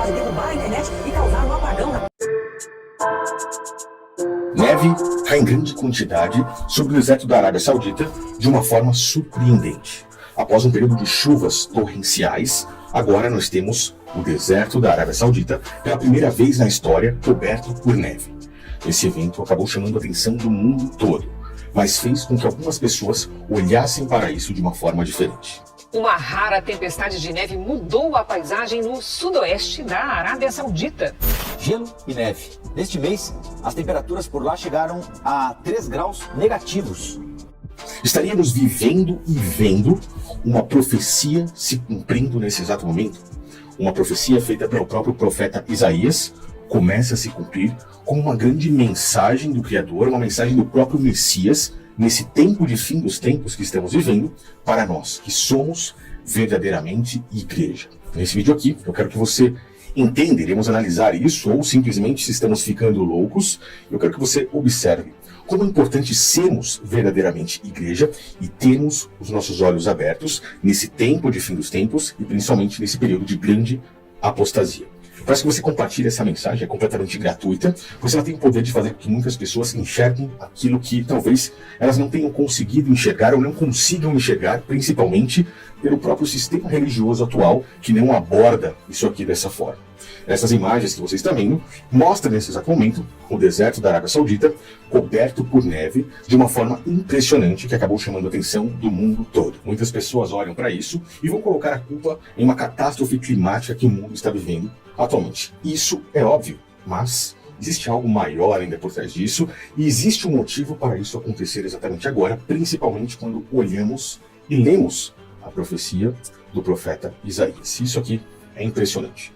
capaz de derrubar a internet e causar um apagão na... Neve cai em grande quantidade sobre o deserto da Arábia Saudita de uma forma surpreendente. Após um período de chuvas torrenciais, agora nós temos o deserto da Arábia Saudita pela primeira vez na história coberto por neve. Esse evento acabou chamando a atenção do mundo todo, mas fez com que algumas pessoas olhassem para isso de uma forma diferente. Uma rara tempestade de neve mudou a paisagem no sudoeste da Arábia Saudita. Gelo e neve. Neste mês, as temperaturas por lá chegaram a 3 graus negativos. Estaríamos vivendo e vendo uma profecia se cumprindo nesse exato momento. Uma profecia feita pelo próprio profeta Isaías começa a se cumprir como uma grande mensagem do Criador, uma mensagem do próprio Messias, nesse tempo de fim dos tempos que estamos vivendo, para nós, que somos verdadeiramente igreja. Nesse vídeo aqui, eu quero que você entenda, iremos analisar isso, ou simplesmente se estamos ficando loucos, eu quero que você observe como é importante sermos verdadeiramente igreja e termos os nossos olhos abertos nesse tempo de fim dos tempos e principalmente nesse período de grande apostasia. Eu peço que você compartilhe essa mensagem, é completamente gratuita, pois ela tem o poder de fazer com que muitas pessoas enxerguem aquilo que talvez elas não tenham conseguido enxergar ou não consigam enxergar, principalmente pelo próprio sistema religioso atual que não aborda isso aqui dessa forma. Essas imagens que vocês estão vendo mostram nesse exato momento o deserto da Arábia Saudita coberto por neve de uma forma impressionante que acabou chamando a atenção do mundo todo. Muitas pessoas olham para isso e vão colocar a culpa em uma catástrofe climática que o mundo está vivendo atualmente. Isso é óbvio, mas existe algo maior ainda por trás disso e existe um motivo para isso acontecer exatamente agora, principalmente quando olhamos e lemos a profecia do profeta Isaías. Isso aqui é impressionante.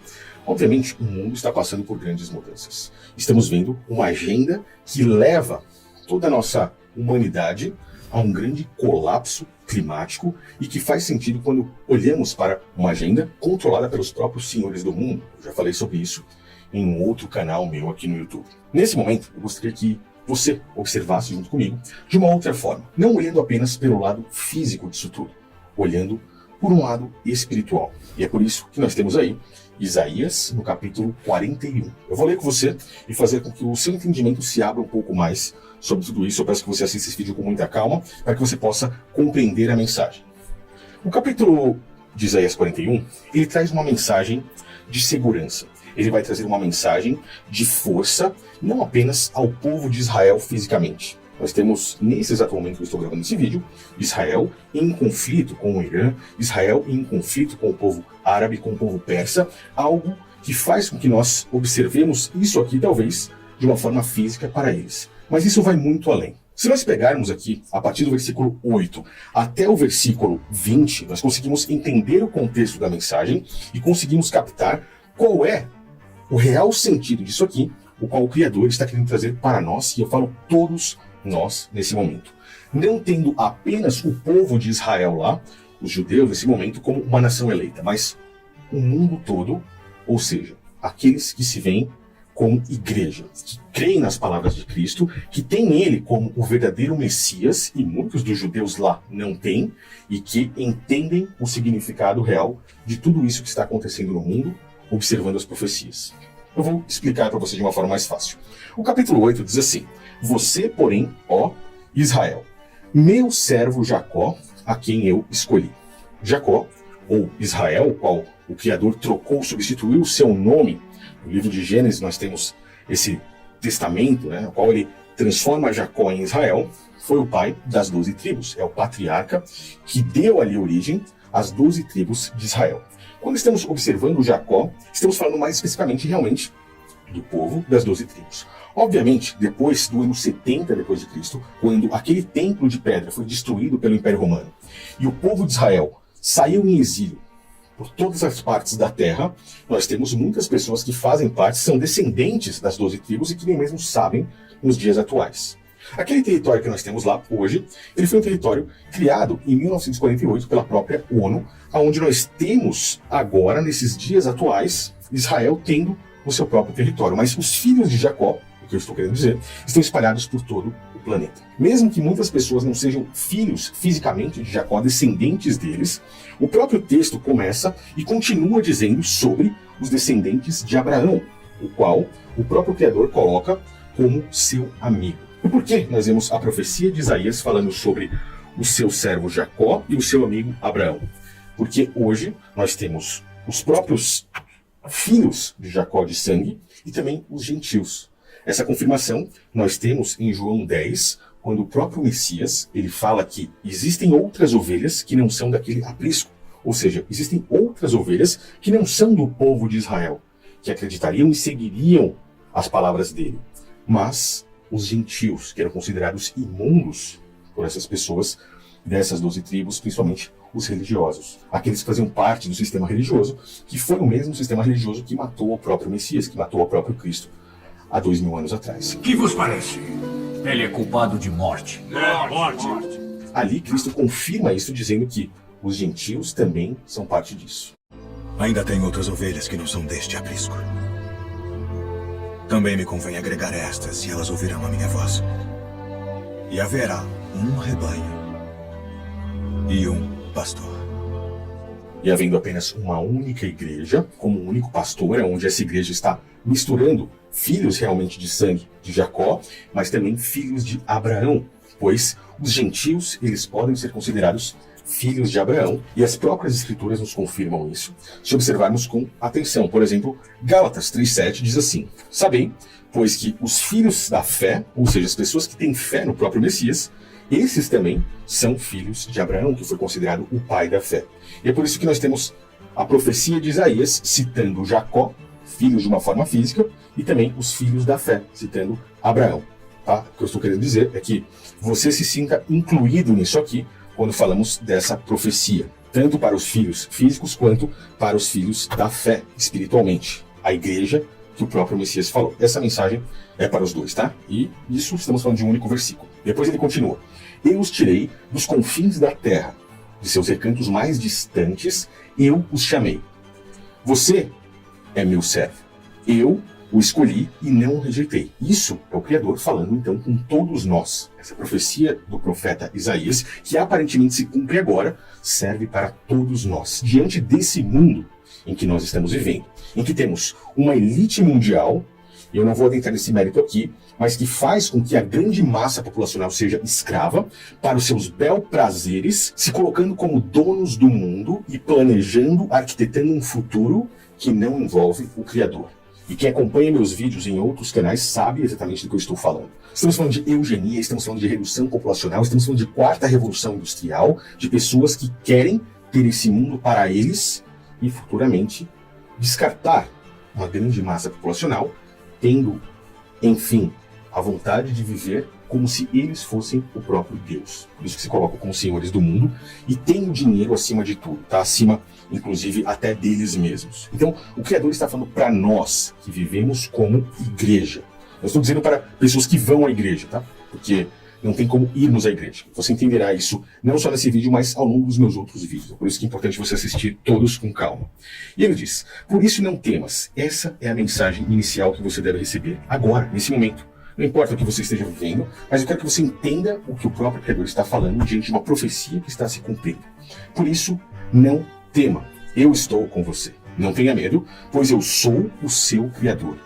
Obviamente, o mundo está passando por grandes mudanças. Estamos vendo uma agenda que leva toda a nossa humanidade a um grande colapso climático e que faz sentido quando olhamos para uma agenda controlada pelos próprios senhores do mundo. Eu já falei sobre isso em um outro canal meu aqui no YouTube. Nesse momento, eu gostaria que você observasse junto comigo de uma outra forma, não olhando apenas pelo lado físico disso tudo, olhando por um lado espiritual. E é por isso que nós temos aí Isaías, no capítulo 41. Eu vou ler com você e fazer com que o seu entendimento se abra um pouco mais sobre tudo isso. Eu peço que você assista esse vídeo com muita calma, para que você possa compreender a mensagem. O capítulo de Isaías 41, ele traz uma mensagem de segurança. Ele vai trazer uma mensagem de força, não apenas ao povo de Israel fisicamente. Nós temos, nesse exato momento que eu estou gravando esse vídeo, Israel em conflito com o Irã, Israel em conflito com o povo árabe, com o povo persa, algo que faz com que nós observemos isso aqui, talvez, de uma forma física para eles. Mas isso vai muito além. Se nós pegarmos aqui, a partir do versículo 8 até o versículo 20, nós conseguimos entender o contexto da mensagem e conseguimos captar qual é o real sentido disso aqui, o qual o Criador está querendo trazer para nós, e eu falo todos nós nesse momento. Não tendo apenas o povo de Israel lá, os judeus nesse momento, como uma nação eleita, mas o mundo todo, ou seja, aqueles que se veem como igreja, que creem nas palavras de Cristo, que têm ele como o verdadeiro Messias, e muitos dos judeus lá não têm, e que entendem o significado real de tudo isso que está acontecendo no mundo, observando as profecias. Eu vou explicar para você de uma forma mais fácil. O capítulo 8 diz assim: Você, porém, ó Israel, meu servo Jacó, a quem eu escolhi. Jacó, ou Israel, o qual o Criador trocou, substituiu o seu nome. No livro de Gênesis nós temos esse testamento, o qual ele transforma Jacó em Israel, foi o pai das 12 tribos. É o patriarca que deu ali origem às 12 tribos de Israel. Quando estamos observando Jacó, estamos falando mais especificamente realmente do povo das 12 tribos. Obviamente, depois do ano 70 depois de Cristo, quando aquele templo de pedra foi destruído pelo Império Romano e o povo de Israel saiu em exílio por todas as partes da terra, nós temos muitas pessoas que fazem parte, são descendentes das 12 tribos e que nem mesmo sabem nos dias atuais. Aquele território que nós temos lá hoje, ele foi um território criado em 1948 pela própria ONU, onde nós temos agora, nesses dias atuais, Israel tendo o seu próprio território. Mas os filhos de Jacó, o que eu estou querendo dizer, estão espalhados por todo o planeta. Mesmo que muitas pessoas não sejam filhos fisicamente de Jacó, descendentes deles, o próprio texto começa e continua dizendo sobre os descendentes de Abraão, o qual o próprio Criador coloca como seu amigo. E por que nós vemos a profecia de Isaías falando sobre o seu servo Jacó e o seu amigo Abraão? Porque hoje nós temos os próprios filhos de Jacó de sangue e também os gentios. Essa confirmação nós temos em João 10, quando o próprio Messias ele fala que existem outras ovelhas que não são daquele aprisco. Ou seja, existem outras ovelhas que não são do povo de Israel, que acreditariam e seguiriam as palavras dele. Mas os gentios, que eram considerados imundos por essas pessoas dessas 12 tribos, principalmente os religiosos. Aqueles que faziam parte do sistema religioso, que foi o mesmo sistema religioso que matou o próprio Messias, que matou o próprio Cristo há 2000 anos atrás. Que vos parece? Ele é culpado de morte. Morte. Ali Cristo confirma isso dizendo que os gentios também são parte disso. Ainda tem outras ovelhas que não são deste aprisco. Também me convém agregar estas e elas ouvirão a minha voz. E haverá um rebanho e um pastor. E havendo apenas uma única igreja, como um único pastor, é onde essa igreja está misturando filhos realmente de sangue de Jacó, mas também filhos de Abraão, pois os gentios eles podem ser considerados filhos de Abraão, e as próprias escrituras nos confirmam isso, se observarmos com atenção. Por exemplo, Gálatas 3,7 diz assim: sabei, pois que os filhos da fé, ou seja, as pessoas que têm fé no próprio Messias, esses também são filhos de Abraão, que foi considerado o pai da fé. E é por isso que nós temos a profecia de Isaías citando Jacó, filho de uma forma física, e também os filhos da fé, citando Abraão. Tá? O que eu estou querendo dizer é que você se sinta incluído nisso aqui, quando falamos dessa profecia, tanto para os filhos físicos quanto para os filhos da fé, espiritualmente. A igreja que o próprio Messias falou. Essa mensagem é para os dois, tá? E isso estamos falando de um único versículo. Depois ele continua: eu os tirei dos confins da terra, de seus recantos mais distantes, eu os chamei. Você é meu servo. Eu o escolhi e não o rejeitei. Isso é o Criador falando então com todos nós. Essa profecia do profeta Isaías, que aparentemente se cumpre agora, serve para todos nós. Diante desse mundo em que nós estamos vivendo, em que temos uma elite mundial, e eu não vou adentrar nesse mérito aqui, mas que faz com que a grande massa populacional seja escrava para os seus bel prazeres, se colocando como donos do mundo e planejando, arquitetando um futuro que não envolve o Criador. E quem acompanha meus vídeos em outros canais sabe exatamente do que eu estou falando. Estamos falando de eugenia, estamos falando de redução populacional, estamos falando de quarta revolução industrial, de pessoas que querem ter esse mundo para eles e futuramente descartar uma grande massa populacional, tendo, enfim, a vontade de viver como se eles fossem o próprio Deus. Por isso que se colocam como senhores do mundo e têm o dinheiro acima de tudo, tá? Acima, inclusive, até deles mesmos. Então, o Criador está falando para nós que vivemos como igreja. Eu estou dizendo para pessoas que vão à igreja, tá? Porque não tem como irmos à igreja. Você entenderá isso não só nesse vídeo, mas ao longo dos meus outros vídeos. Por isso que é importante você assistir todos com calma. E ele diz: por isso não temas. Essa é a mensagem inicial que você deve receber agora, nesse momento. Não importa o que você esteja vivendo, mas eu quero que você entenda o que o próprio Criador está falando diante de uma profecia que está se cumprindo. Por isso, não tema. Eu estou com você. Não tenha medo, pois eu sou o seu Criador.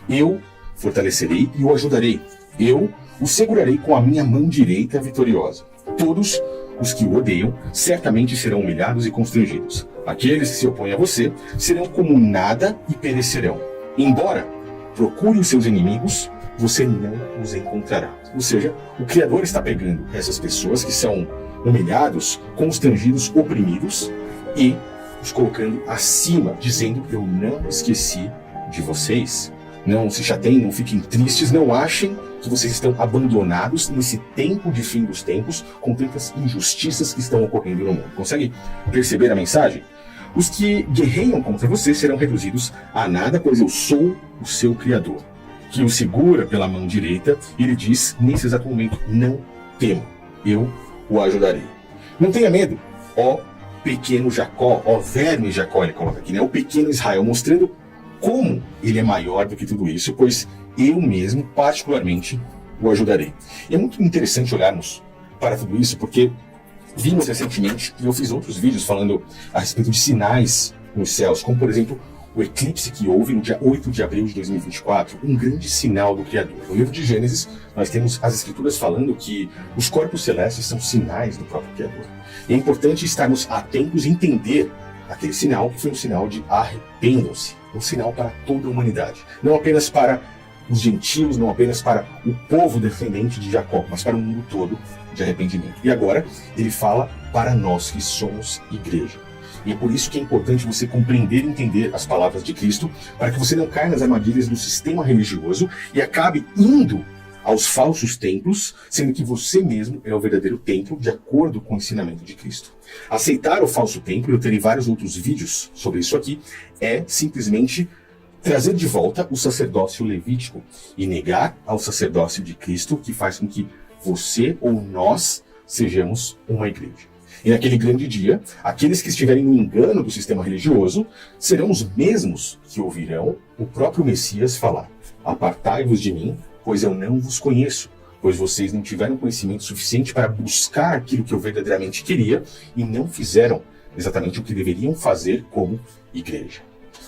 Eu fortalecerei e o ajudarei. Eu o segurarei com a minha mão direita vitoriosa. Todos os que o odeiam certamente serão humilhados e constrangidos. Aqueles que se opõem a você serão como nada e perecerão. Embora procure os seus inimigos, você não os encontrará. Ou seja, o Criador está pegando essas pessoas que são humilhados, constrangidos, oprimidos e os colocando acima, dizendo: eu não esqueci de vocês. Não se chateiem, não fiquem tristes, não achem que vocês estão abandonados nesse tempo de fim dos tempos, com tantas injustiças que estão ocorrendo no mundo. Consegue perceber a mensagem? Os que guerreiam contra você serão reduzidos a nada, pois eu sou o seu Criador, que o segura pela mão direita e lhe diz nesse exato momento: não tema, eu o ajudarei. Não tenha medo, ó pequeno Jacó, ó verme Jacó, ele coloca aqui, né? O pequeno Israel, mostrando como ele é maior do que tudo isso, pois eu mesmo, particularmente, o ajudarei. E é muito interessante olharmos para tudo isso, porque vimos recentemente, e eu fiz outros vídeos falando a respeito de sinais nos céus, como por exemplo, o eclipse que houve no dia 8 de abril de 2024, um grande sinal do Criador. No livro de Gênesis, nós temos as escrituras falando que os corpos celestes são sinais do próprio Criador. E é importante estarmos atentos e entender aquele sinal que foi um sinal de arrependam-se, um sinal para toda a humanidade. Não apenas para os gentios, não apenas para o povo descendente de Jacó, mas para o mundo todo de arrependimento. E agora, ele fala para nós que somos igreja. E é por isso que é importante você compreender e entender as palavras de Cristo, para que você não caia nas armadilhas do sistema religioso e acabe indo aos falsos templos, sendo que você mesmo é o verdadeiro templo, de acordo com o ensinamento de Cristo. Aceitar o falso templo, eu terei vários outros vídeos sobre isso aqui, é simplesmente trazer de volta o sacerdócio levítico e negar ao sacerdócio de Cristo, que faz com que você ou nós sejamos uma igreja. E naquele grande dia, aqueles que estiverem no engano do sistema religioso serão os mesmos que ouvirão o próprio Messias falar: apartai-vos de mim, pois eu não vos conheço, pois vocês não tiveram conhecimento suficiente para buscar aquilo que eu verdadeiramente queria e não fizeram exatamente o que deveriam fazer como igreja.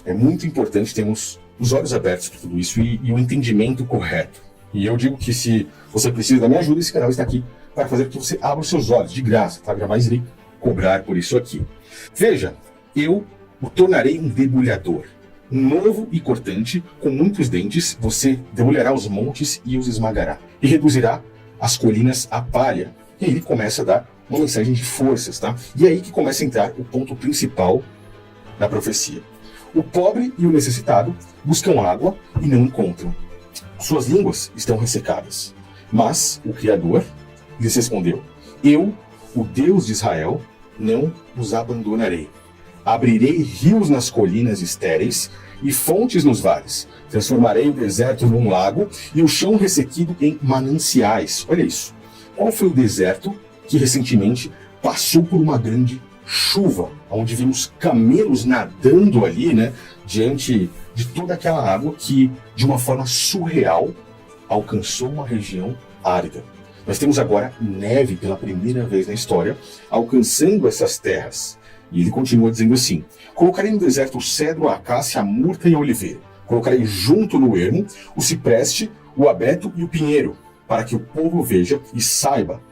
É muito importante termos os olhos abertos para tudo isso e o entendimento correto. E eu digo que se você precisa da minha ajuda, esse canal está aqui para fazer com que você abra os seus olhos, de graça, tá? Jamais irei cobrar por isso aqui. Veja, eu o tornarei um debulhador, novo e cortante, com muitos dentes, você debulhará os montes e os esmagará, e reduzirá as colinas a palha. E aí ele começa a dar uma mensagem de forças, tá? E é aí que começa a entrar o ponto principal da profecia. O pobre e o necessitado buscam água e não encontram. Suas línguas estão ressecadas. Mas o Criador lhes respondeu: eu, o Deus de Israel, não os abandonarei. Abrirei rios nas colinas estéreis e fontes nos vales. Transformarei o deserto num lago e o chão ressequido em mananciais. Olha isso. Qual foi o deserto que recentemente passou por uma grande chuva, onde vimos camelos nadando ali, né, diante de toda aquela água que, de uma forma surreal, alcançou uma região árida. Nós temos agora neve pela primeira vez na história, alcançando essas terras. E ele continua dizendo assim: colocarei no deserto o cedro, a acácia, a murta e a oliveira. Colocarei junto no ermo o cipreste, o abeto e o pinheiro, para que o povo veja e saiba.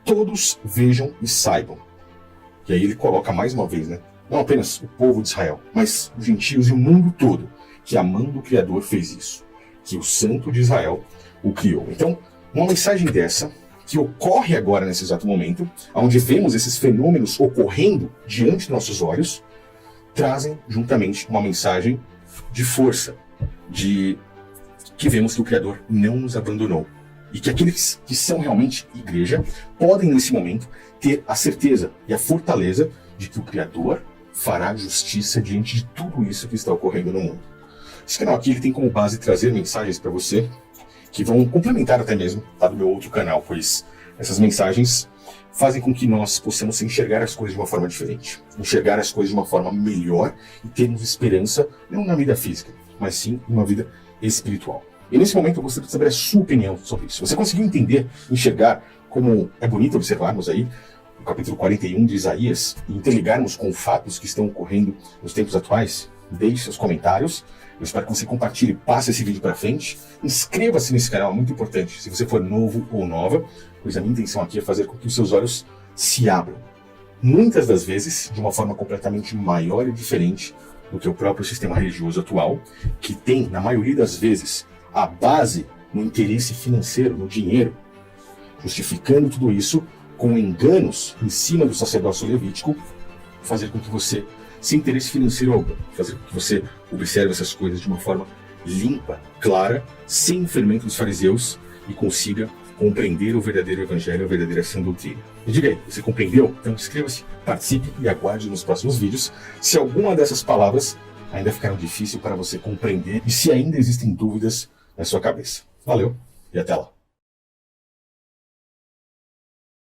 Todos vejam e saibam. E aí ele coloca mais uma vez, né? Não apenas o povo de Israel, mas os gentios e o mundo todo, que a mão do Criador fez isso. Que o Santo de Israel o criou. Então, uma mensagem dessa, que ocorre agora nesse exato momento, onde vemos esses fenômenos ocorrendo diante dos nossos olhos, trazem juntamente uma mensagem de força, de que vemos que o Criador não nos abandonou. E que aqueles que são realmente igreja podem, nesse momento, ter a certeza e a fortaleza de que o Criador fará justiça diante de tudo isso que está ocorrendo no mundo. Esse canal aqui ele tem como base trazer mensagens para você que vão complementar até mesmo do meu outro canal, pois essas mensagens fazem com que nós possamos enxergar as coisas de uma forma diferente, enxergar as coisas de uma forma melhor e termos esperança, não na vida física, mas sim numa vida espiritual. E nesse momento eu gostaria de saber a sua opinião sobre isso. Você conseguiu entender, enxergar como é bonito observarmos aí o capítulo 41 de Isaías e interligarmos com fatos que estão ocorrendo nos tempos atuais? Deixe seus comentários. Eu espero que você compartilhe, passe esse vídeo para frente. Inscreva-se nesse canal, é muito importante. Se você for novo ou nova, pois a minha intenção aqui é fazer com que os seus olhos se abram. Muitas das vezes, de uma forma completamente maior e diferente do que o próprio sistema religioso atual, que tem, na maioria das vezes, a base no interesse financeiro, no dinheiro, justificando tudo isso com enganos em cima do sacerdócio levítico, fazer com que você, sem interesse financeiro algum, fazer com que você observe essas coisas de uma forma limpa, clara, sem fermento dos fariseus e consiga compreender o verdadeiro evangelho, a verdadeira sã doutrina. Me diga aí, você compreendeu? Então inscreva-se, participe e aguarde nos próximos vídeos. Se alguma dessas palavras ainda ficaram difícil para você compreender e se ainda existem dúvidas na sua cabeça. Valeu e até lá.